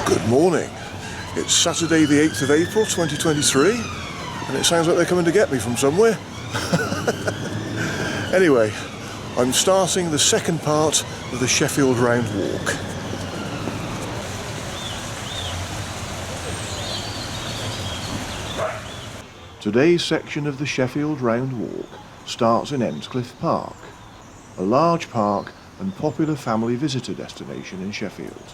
Good morning. It's Saturday the 8th of April 2023 and it sounds like they're coming to get me from somewhere. Anyway, I'm starting the second part of the Sheffield Round Walk. Today's section of the Sheffield Round Walk starts in Endcliffe Park, a large park and popular family visitor destination in Sheffield.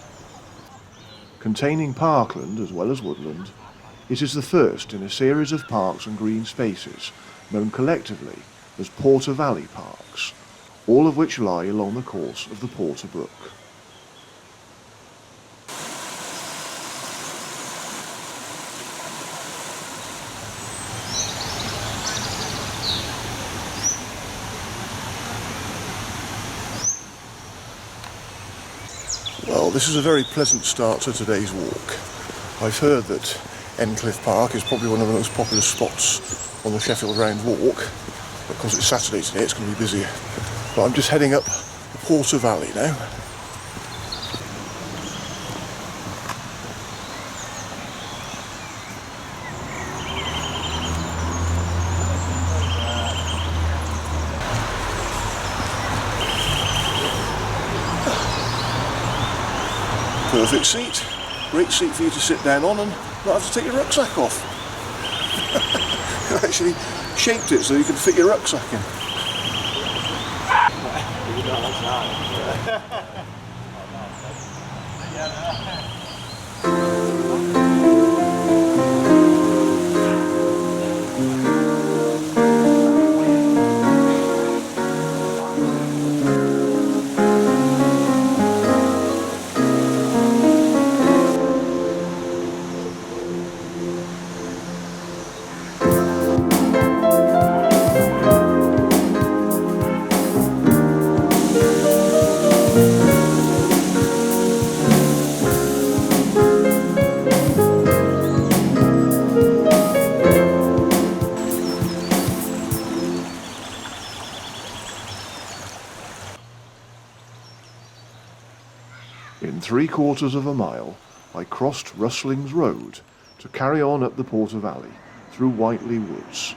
Containing parkland as well as woodland, it is the first in a series of parks and green spaces known collectively as Porter Valley Parks, all of which lie along the course of the Porter Brook. Well, this is a very pleasant start to today's walk. I've heard that Endcliffe Park is probably one of the most popular spots on the Sheffield Round Walk. Because it's Saturday today, it's going to be busier. But I'm just heading up the Porter Valley now. Perfect seat, great seat for you to sit down on and not have to take your rucksack off. I actually shaped it so you can fit your rucksack in. In 3/4 of a mile, I crossed Rustlings Road to carry on up the Porter Valley through Whiteley Woods.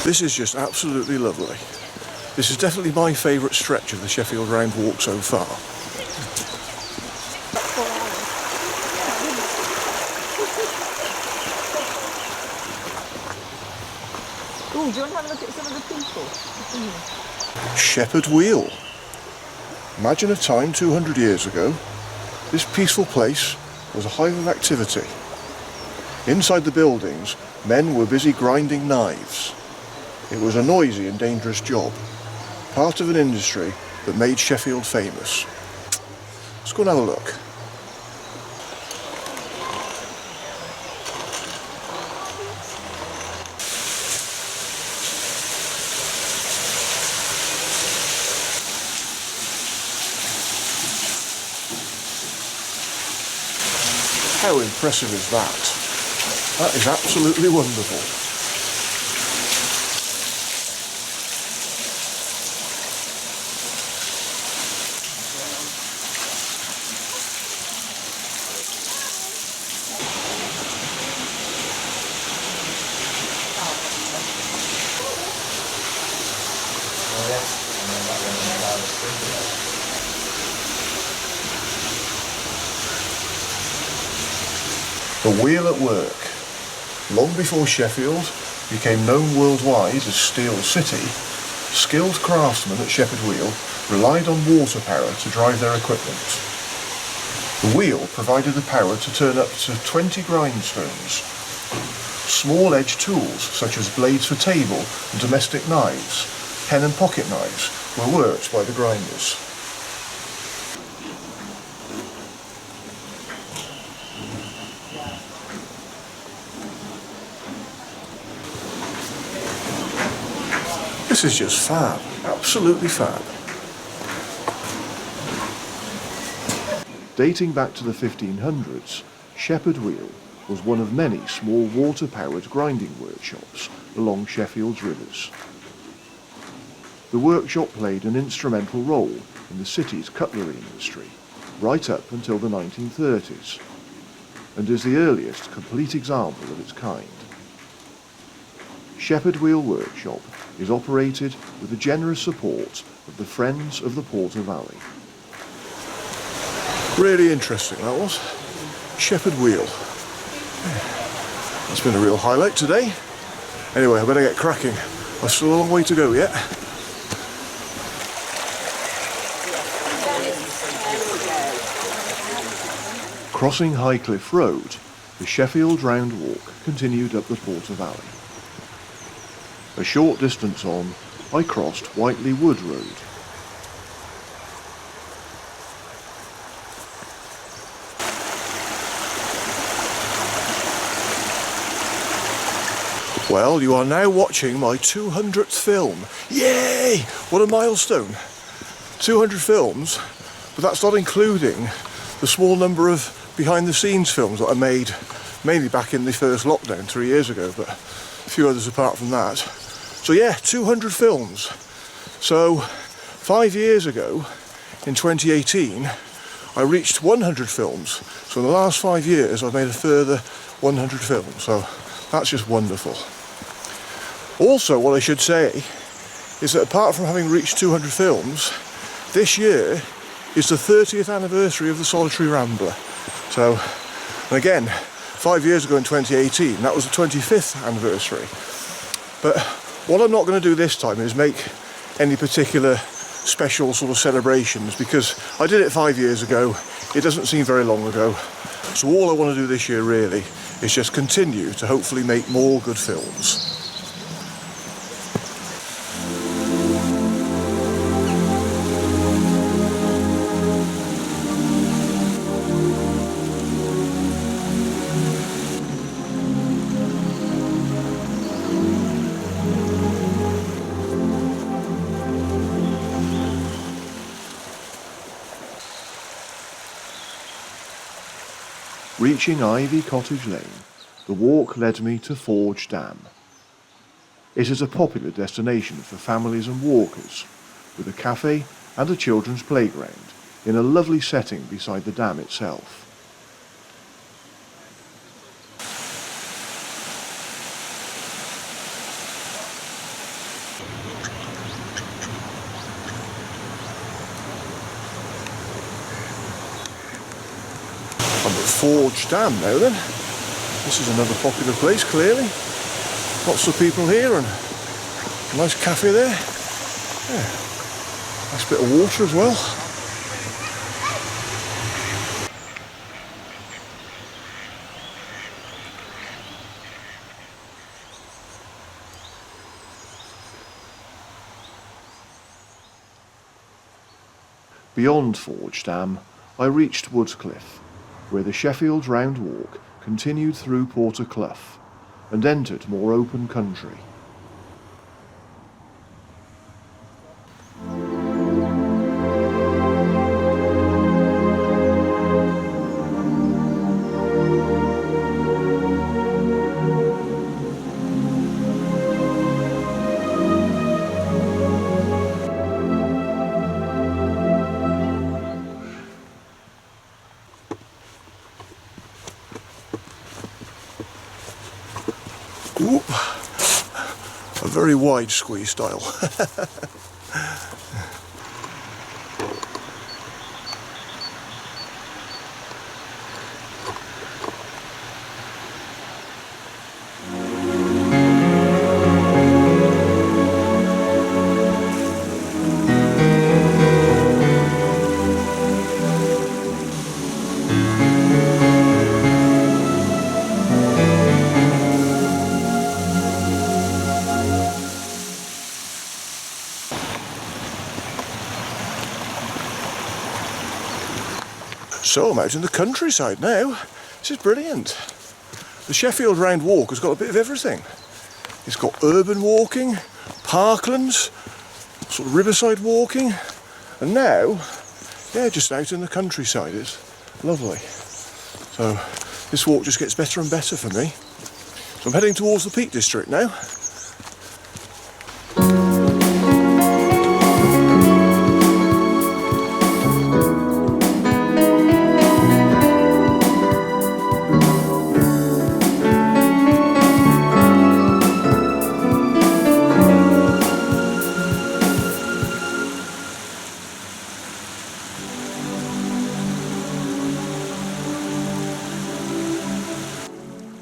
This is just absolutely lovely. This is definitely my favourite stretch of the Sheffield Round Walk so far. Oh, do you want to have a look at some of the people? Shepherd Wheel. Imagine a time 200 years ago. This peaceful place was a hive of activity. Inside the buildings, men were busy grinding knives. It was a noisy and dangerous job, part of an industry that made Sheffield famous. Let's go and have a look. How impressive is that? That is absolutely wonderful. The wheel at work. Long before Sheffield became known worldwide as Steel City, skilled craftsmen at Shepherd Wheel relied on water power to drive their equipment. The wheel provided the power to turn up to 20 grindstones. Small edge tools such as blades for table and domestic knives, pen and pocket knives were worked by the grinders. This is just fab, absolutely fab. Dating back to the 1500s, Shepherd Wheel was one of many small water-powered grinding workshops along Sheffield's rivers. The workshop played an instrumental role in the city's cutlery industry right up until the 1930s, and is the earliest complete example of its kind. Shepherd Wheel Workshop is operated with the generous support of the Friends of the Porter Valley. Really interesting, that was. Shepherd Wheel. That's been a real highlight today. Anyway, I better get cracking. I've still a long way to go yet. Crossing Highcliffe Road, the Sheffield Round Walk continued up the Porter Valley. A short distance on, I crossed Whiteley Wood Road. Well, you are now watching my 200th film. Yay! What a milestone. 200 films, but that's not including the small number of behind-the-scenes films that I made, mainly back in the first lockdown 3 years ago, but a few others apart from that. So yeah, 200 films. So 5 years ago, in 2018, I reached 100 films. So in the last 5 years, I've made a further 100 films. So that's just wonderful. Also, what I should say is that apart from having reached 200 films, this year is the 30th anniversary of the Solitary Rambler. So, and again, 5 years ago in 2018, that was the 25th anniversary. But what I'm not going to do this time is make any particular special sort of celebrations, because I did it 5 years ago. It doesn't seem very long ago. So all I want to do this year really is just continue to hopefully make more good films. Reaching Ivy Cottage Lane, the walk led me to Forge Dam. It is a popular destination for families and walkers, with a cafe and a children's playground in a lovely setting beside the dam itself. I'm at Forge Dam now then. This is another popular place, clearly. Lots of people here and a nice cafe there. Yeah. Nice bit of water as well. Beyond Forge Dam, I reached Woodcliff, where the Sheffield Round Walk continued through Porter Clough and entered more open country. Ooh, a very wide squeeze style. So I'm out in the countryside now. This is brilliant. The Sheffield Round Walk has got a bit of everything. It's got urban walking, parklands, sort of riverside walking, and now, yeah, just out in the countryside. It's lovely. So this walk just gets better and better for me. So I'm heading towards the Peak District now.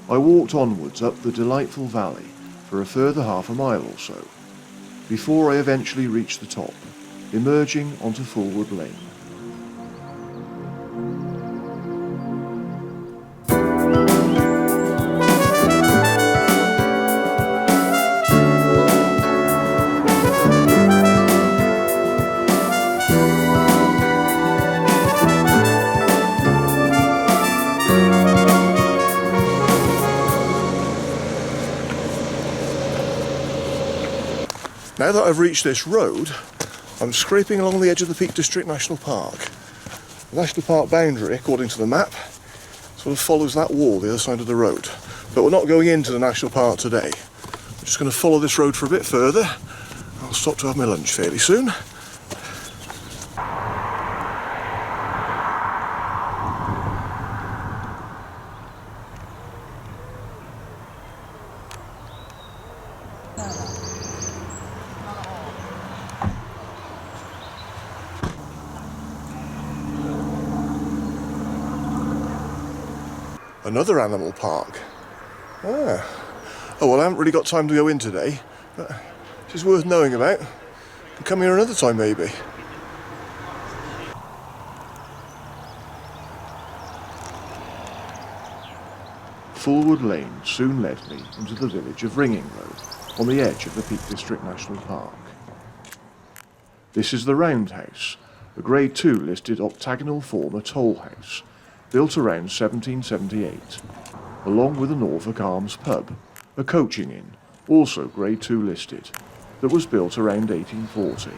I walked onwards up the delightful valley for a further half a mile or so, before I eventually reached the top, emerging onto Fulwood Lane. Now that I've reached this road, I'm scraping along the edge of the Peak District National Park. The National Park boundary, according to the map, sort of follows that wall the other side of the road. But we're not going into the National Park today. I'm just going to follow this road for a bit further. I'll stop to have my lunch fairly soon. Another animal park. Oh well, I haven't really got time to go in today, but it's just worth knowing about. Can come here another time maybe. Fulwood Lane soon led me into the village of Ringinglow, on the edge of the Peak District National Park. This is the Roundhouse, a Grade 2 listed octagonal former toll house, built around 1778, along with the Norfolk Arms pub, a coaching inn, also Grade 2 listed, that was built around 1840.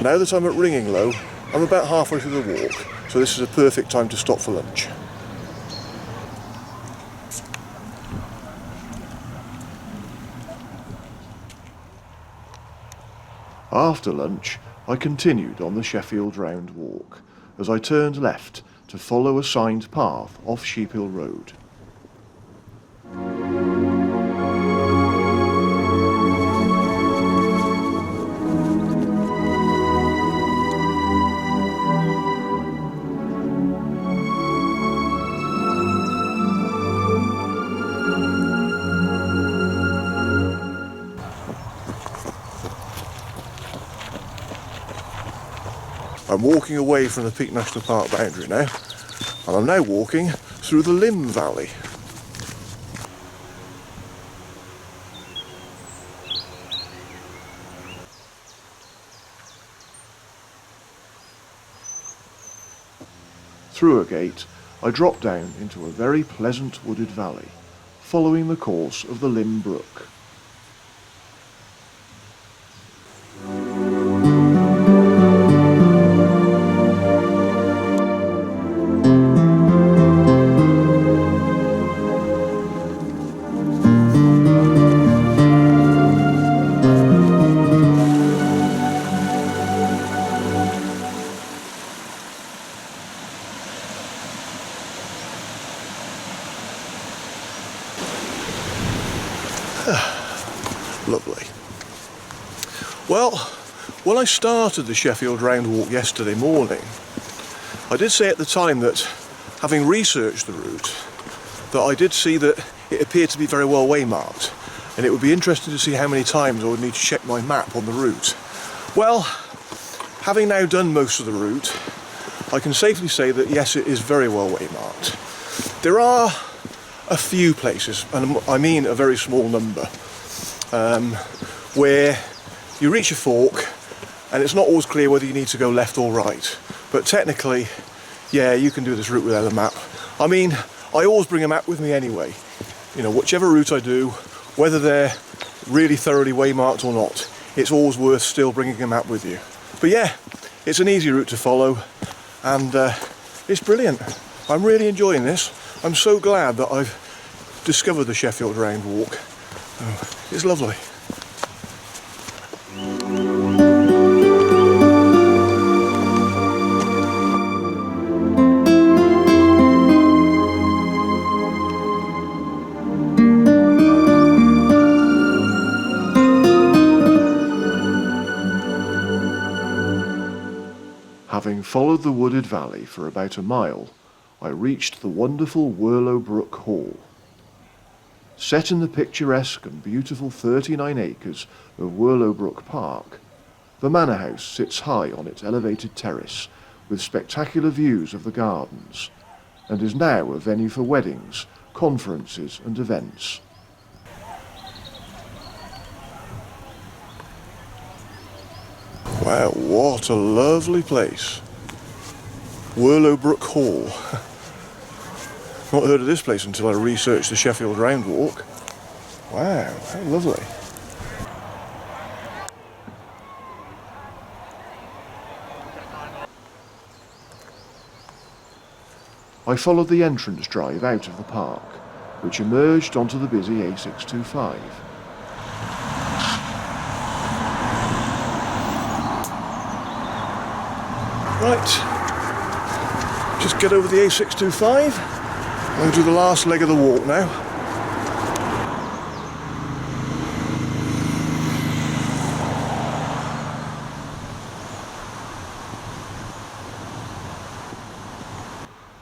Now that I'm at Ringinglow, I'm about halfway through the walk, so this is a perfect time to stop for lunch. After lunch, I continued on the Sheffield Round Walk, as I turned left to follow a signed path off Sheephill Road. I'm walking away from the Peak National Park boundary now, and I'm now walking through the Limb Valley. Through a gate, I drop down into a very pleasant wooded valley, following the course of the Limb Brook. Lovely. Well, when I started the Sheffield Round Walk yesterday morning, I did say at the time that, having researched the route, that I did see that it appeared to be very well waymarked, and it would be interesting to see how many times I would need to check my map on the route. Well, having now done most of the route, I can safely say that yes, it is very well waymarked. There are a few places, and I mean a very small number, where you reach a fork and it's not always clear whether you need to go left or right, but technically, yeah, you can do this route without a map. I mean, I always bring a map with me anyway. You know, whichever route I do, whether they're really thoroughly waymarked or not, it's always worth still bringing a map with you. But yeah, it's an easy route to follow, and it's brilliant. I'm really enjoying this. I'm so glad that I've discovered the Sheffield Round Walk. Oh, it's lovely. Having followed the wooded valley for about a mile, I reached the wonderful Whirlow Brook Hall. Set in the picturesque and beautiful 39 acres of Whirlow Brook Park, the manor house sits high on its elevated terrace with spectacular views of the gardens, and is now a venue for weddings, conferences and events. Wow, what a lovely place. Whirlow Brook Hall. Not heard of this place until I researched the Sheffield Round Walk. Wow, how lovely. I followed the entrance drive out of the park, which emerged onto the busy A625. Right, just get over the A625. I'll do the last leg of the walk now.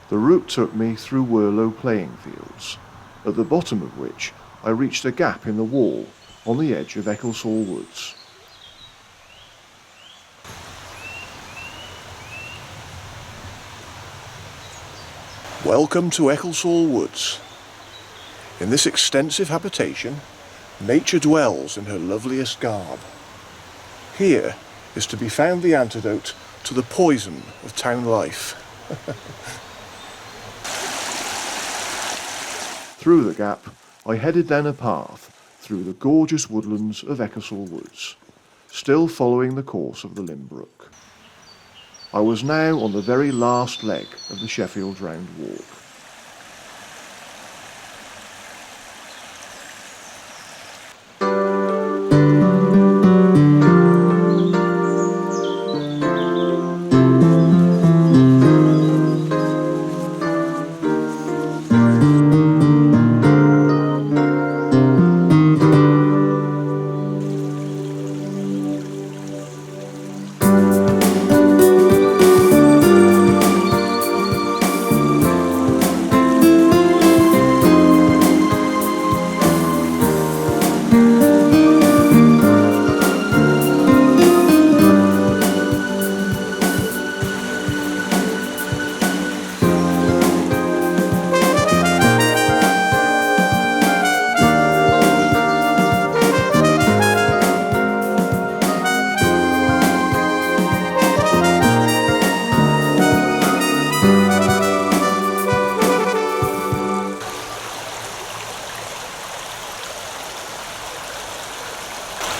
The route took me through Whirlow playing fields, at the bottom of which I reached a gap in the wall on the edge of Ecclesall Woods. Welcome to Ecclesall Woods. In this extensive habitation, nature dwells in her loveliest garb. Here is to be found the antidote to the poison of town life. Through the gap, I headed down a path through the gorgeous woodlands of Ecclesall Woods, still following the course of the Limbrook. I was now on the very last leg of the Sheffield Round Walk.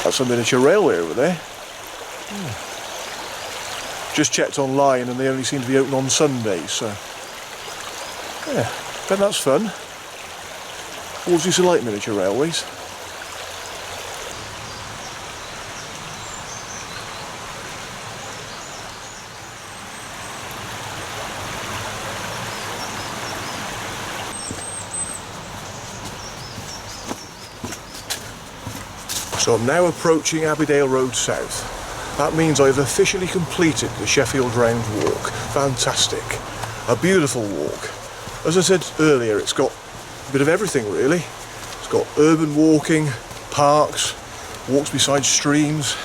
That's a miniature railway over there. Just checked online and they only seem to be open on Sundays, so yeah, bet that's fun. Always used to like miniature railways. So I'm now approaching Abbeydale Road South. That means I've officially completed the Sheffield Round Walk. Fantastic. A beautiful walk. As I said earlier, it's got a bit of everything really. It's got urban walking, parks, walks beside streams,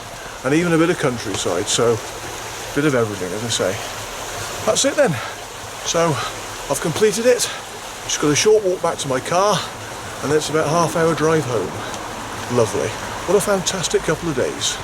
and even a bit of countryside, so a bit of everything, as I say. That's it then. So I've completed it. Just got a short walk back to my car, and then it's about a half-hour drive home. Lovely. What a fantastic couple of days.